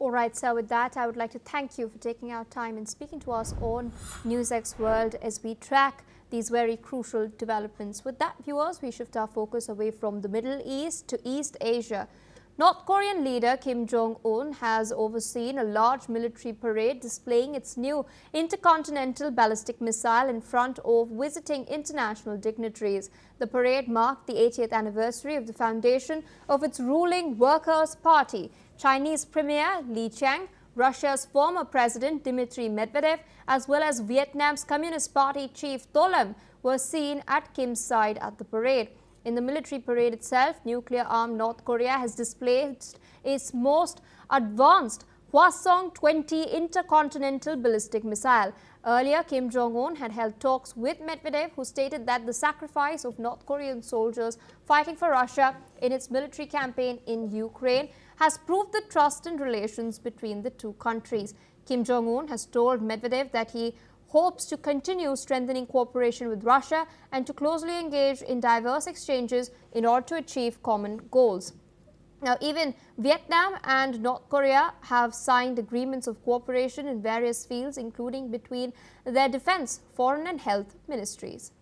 All right, sir, with that, I would like to thank you for taking our time and speaking to us on NewsX World as we track these very crucial developments. With that, viewers, we shift our focus away from the Middle East to East Asia. North Korean leader Kim Jong Un has overseen a large military parade displaying its new intercontinental ballistic missile in front of visiting international dignitaries. The parade marked the 80th anniversary of the foundation of its ruling Workers' Party. Chinese Premier Li Qiang, Russia's former president Dmitry Medvedev, as well as Vietnam's Communist Party chief To Lam were seen at Kim's side at the parade. In the military parade itself, nuclear-armed North Korea has displayed its most advanced Hwasong-20 intercontinental ballistic missile. Earlier, Kim Jong Un had held talks with Medvedev, who stated that the sacrifice of North Korean soldiers fighting for Russia in its military campaign in Ukraine has proved the trust and relations between the two countries. Kim Jong Un has told Medvedev that he hopes to continue strengthening cooperation with Russia and to closely engage in diverse exchanges in order to achieve common goals. Now, even Vietnam and North Korea have signed agreements of cooperation in various fields, including between their defense, foreign and health ministries.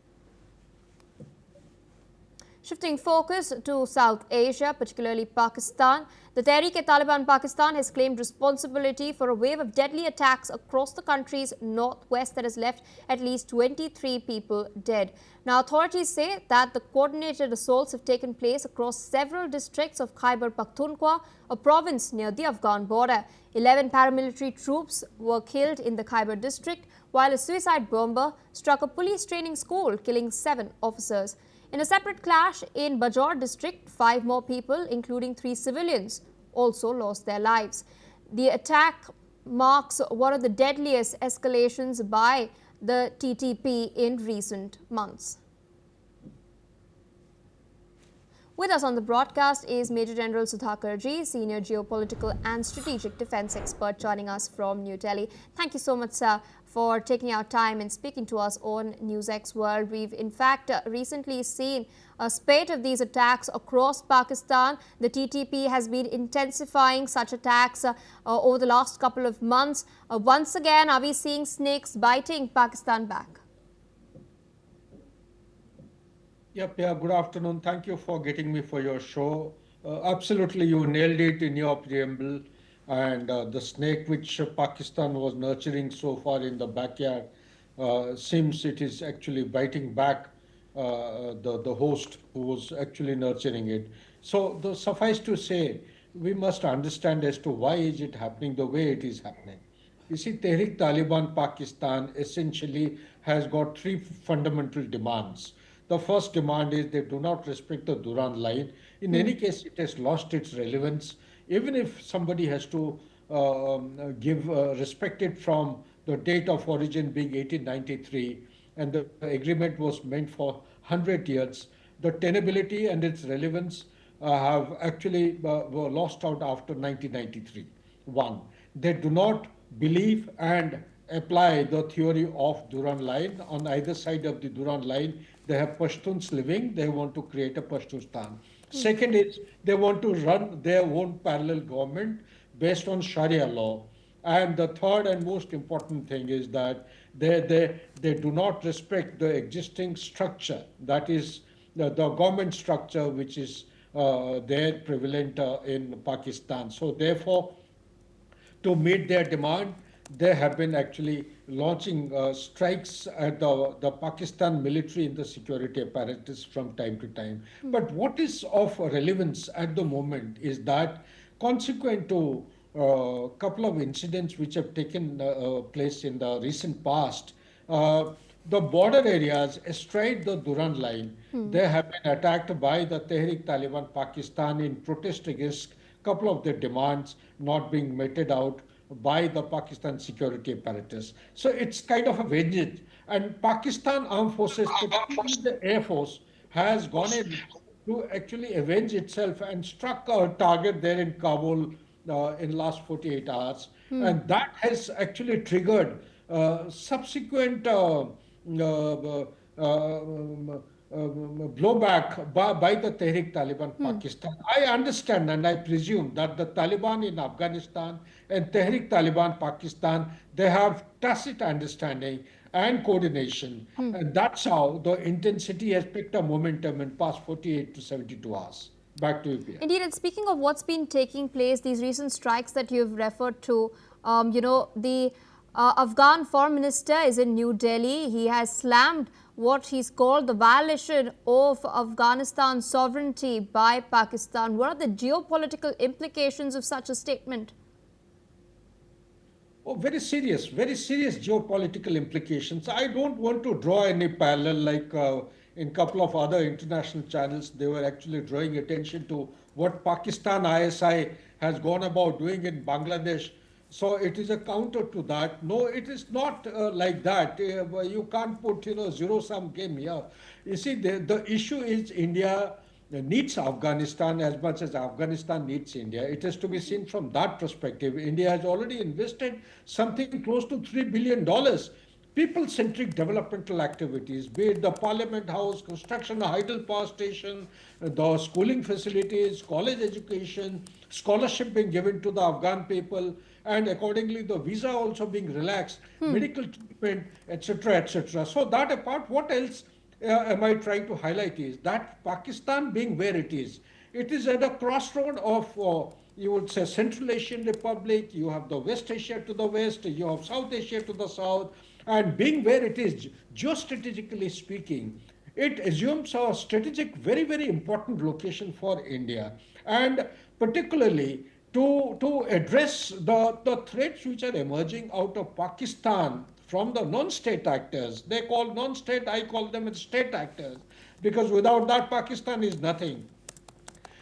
Shifting focus to South Asia, particularly Pakistan, the Tehreek-e-Taliban Pakistan has claimed responsibility for a wave of deadly attacks across the country's northwest that has left at least 23 people dead. Now, authorities say that the coordinated assaults have taken place across several districts of Khyber Pakhtunkhwa, a province near the Afghan border. 11 paramilitary troops were killed in the Khyber district, while a suicide bomber struck a police training school, killing 7 officers. In a separate clash in Bajaur district, 5 more people, including 3 civilians, also lost their lives. The attack marks one of the deadliest escalations by the TTP in recent months. With us on the broadcast is Major General Sudhakar Ji, Senior Geopolitical and Strategic Defence Expert, joining us from New Delhi. Thank you so much, sir, for taking our time and speaking to us on NewsX World. We've in fact recently seen a spate of these attacks across Pakistan. The TTP has been intensifying such attacks over the last couple of months. Once again, are we seeing snakes biting Pakistan back? Yep, yeah, good afternoon. Thank you for getting me for your show. Absolutely, you nailed it in your preamble. And the snake which Pakistan was nurturing so far in the backyard seems it is actually biting back the host who was actually nurturing it. So suffice to say, we must understand as to why is it happening the way it is happening. You see, Tehreek-Taliban Pakistan essentially has got 3 fundamental demands. The first demand is they do not respect the Durand line. In any case, it has lost its relevance. Even if somebody has to respect it from the date of origin being 1893, and the agreement was meant for 100 years, the tenability and its relevance have actually were lost out after 1993. One, they do not believe and apply the theory of Durand line. On either side of the Durand line, they have Pashtuns living. They want to create a Pashtunistan. Second is they want to run their own parallel government based on Sharia law. And the third and most important thing is that they do not respect the existing structure, that is the government structure which is there prevalent in Pakistan. So therefore, to meet their demand, they have been actually launching strikes at the Pakistan military in the security apparatus from time to time. But what is of relevance at the moment is that consequent to a couple of incidents which have taken place in the recent past, the border areas astride the Durand line, they have been attacked by the Tehreek-Taliban Pakistan in protest against a couple of their demands not being meted out by the Pakistan security apparatus. So it's kind of a vengeance. And Pakistan Armed Forces, particularly the Air Force, has gone in to actually avenge itself and struck a target there in Kabul in last 48 hours. And that has actually triggered subsequent blowback by the Tehreek-Taliban Pakistan. I understand and I presume that the Taliban in Afghanistan and Tehreek-Taliban Pakistan, they have tacit understanding and coordination. And that's how the intensity has picked up momentum in past 48 to 72 hours. Back to you, Pia. Indeed, and speaking of what's been taking place, these recent strikes that you've referred to, the Afghan foreign minister is in New Delhi. He has slammed what he's called the violation of Afghanistan's sovereignty by Pakistan. What are the geopolitical implications of such a statement? Oh, very serious geopolitical implications. I don't want to draw any parallel like in a couple of other international channels, they were actually drawing attention to what Pakistan ISI has gone about doing in Bangladesh. So it is a counter to that. No, it is not like that. You can't put, zero-sum game here. You see, the issue is India needs Afghanistan as much as Afghanistan needs India. It has to be seen from that perspective. India has already invested something close to $3 billion. People-centric developmental activities, be it the Parliament House, construction of Hydel Power Station, the schooling facilities, college education, scholarship being given to the Afghan people, and accordingly the visa also being relaxed, medical treatment, etc., etc. So that apart, what else am I trying to highlight is that Pakistan being where it is at a crossroad of, you would say, Central Asian Republic, you have the West Asia to the west, you have South Asia to the south, and being where it is, geostrategically speaking, it assumes a strategic, very, very important location for India. And particularly to address the threats which are emerging out of Pakistan from the non-state actors. They call non-state, I call them as state actors, because without that Pakistan is nothing.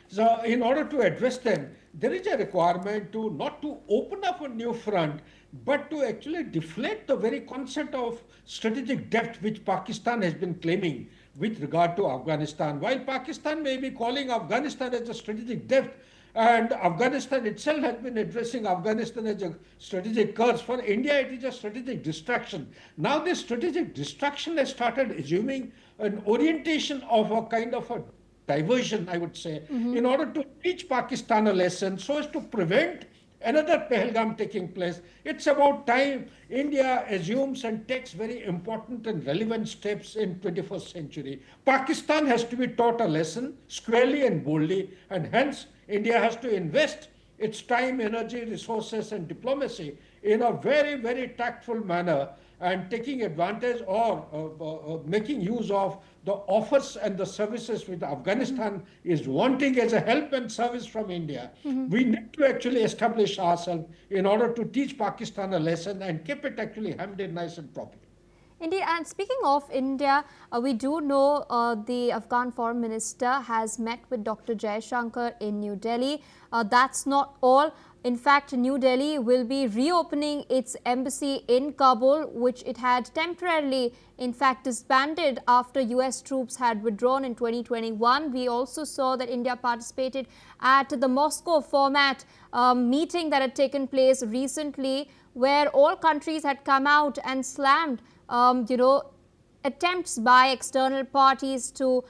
So in order to address them, there is a requirement to not to open up a new front, but to actually deflate the very concept of strategic depth which Pakistan has been claiming with regard to Afghanistan. While Pakistan may be calling Afghanistan as a strategic depth, and Afghanistan itself has been addressing Afghanistan as a strategic curse. For India, it is a strategic distraction. Now this strategic distraction has started assuming an orientation of a kind of a diversion, I would say, in order to teach Pakistan a lesson so as to prevent another Pahalgam taking place. It's about time India assumes and takes very important and relevant steps in 21st century. Pakistan has to be taught a lesson squarely and boldly, and hence India has to invest its time, energy, resources, and diplomacy in a very, very tactful manner, and taking advantage or making use of the offers and the services which Afghanistan is wanting as a help and service from India. We need to actually establish ourselves in order to teach Pakistan a lesson and keep it actually hemmed in nice and properly. Indeed, and speaking of India, we do know the Afghan foreign minister has met with Dr. Jaishankar in New Delhi. That's not all. In fact, New Delhi will be reopening its embassy in Kabul, which it had temporarily, in fact, disbanded after US troops had withdrawn in 2021. We also saw that India participated at the Moscow format meeting that had taken place recently, where all countries had come out and slammed attempts by external parties to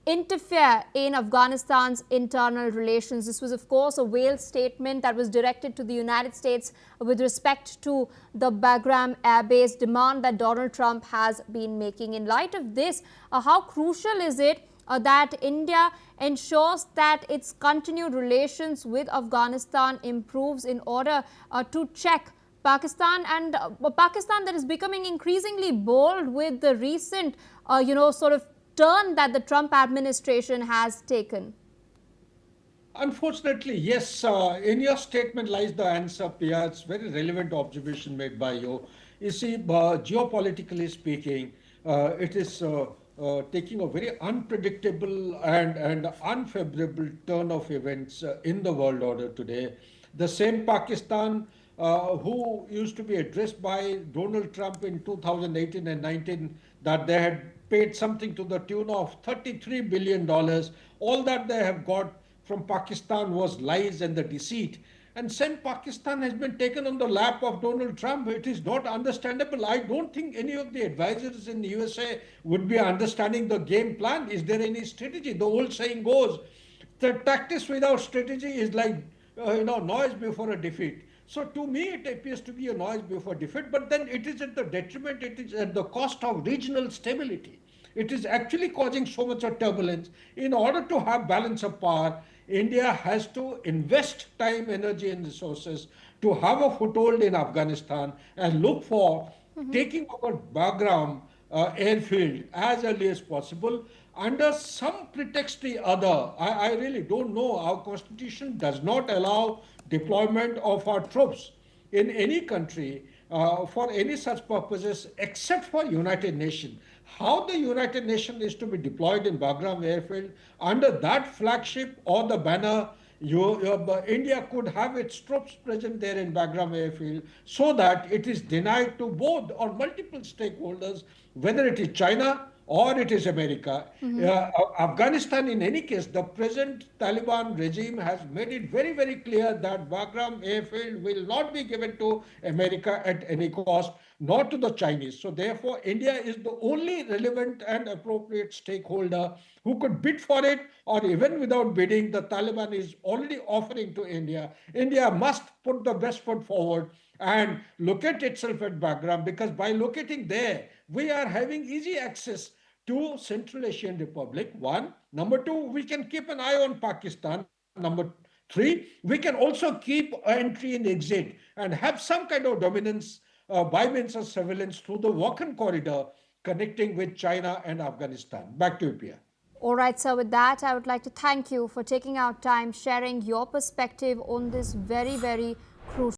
interfere in Afghanistan's internal relations. This was, of course, a veiled statement that was directed to the United States with respect to the Bagram Air Base demand that Donald Trump has been making. In light of this, how crucial is it that India ensures that its continued relations with Afghanistan improves in order to check Pakistan, and Pakistan that is becoming increasingly bold with the recent, sort of turn that the Trump administration has taken? Unfortunately, yes. In your statement lies the answer, Pia. It's very relevant observation made by you. You see, geopolitically speaking, it is taking a very unpredictable and unfavorable turn of events in the world order today. The same Pakistan who used to be addressed by Donald Trump in 2018 and 19 that they had paid something to the tune of $33 billion. All that they have got from Pakistan was lies and the deceit. and then Pakistan has been taken on the lap of Donald Trump. It is not understandable. I don't think any of the advisors in the USA would be understanding the game plan. Is there any strategy? The old saying goes, the tactics without strategy is like noise before a defeat. So to me, it appears to be a noise before defeat, but then it is at the detriment, it is at the cost of regional stability. It is actually causing so much of turbulence. In order to have balance of power, India has to invest time, energy, and resources to have a foothold in Afghanistan and look for taking over Bagram airfield as early as possible under some pretext or other. I really don't know. Our constitution does not allow deployment of our troops in any country for any such purposes except for United Nations. How the United Nations is to be deployed in Bagram airfield under that flagship or the banner, India could have its troops present there in Bagram airfield so that it is denied to both or multiple stakeholders, whether it is China or it is America. Afghanistan, in any case, the present Taliban regime has made it very, very clear that Bagram airfield will not be given to America at any cost, nor to the Chinese. So therefore, India is the only relevant and appropriate stakeholder who could bid for it, or even without bidding, the Taliban is already offering to India. India must put the best foot forward and locate itself at Bagram, because by locating there, we are having easy access to Central Asian Republic, one. Number two, we can keep an eye on Pakistan. Number three, we can also keep entry and exit and have some kind of dominance by means of surveillance through the Wakhan corridor connecting with China and Afghanistan. Back to you, Pia. All right, sir. With that, I would like to thank you for taking out time, sharing your perspective on this very, very crucial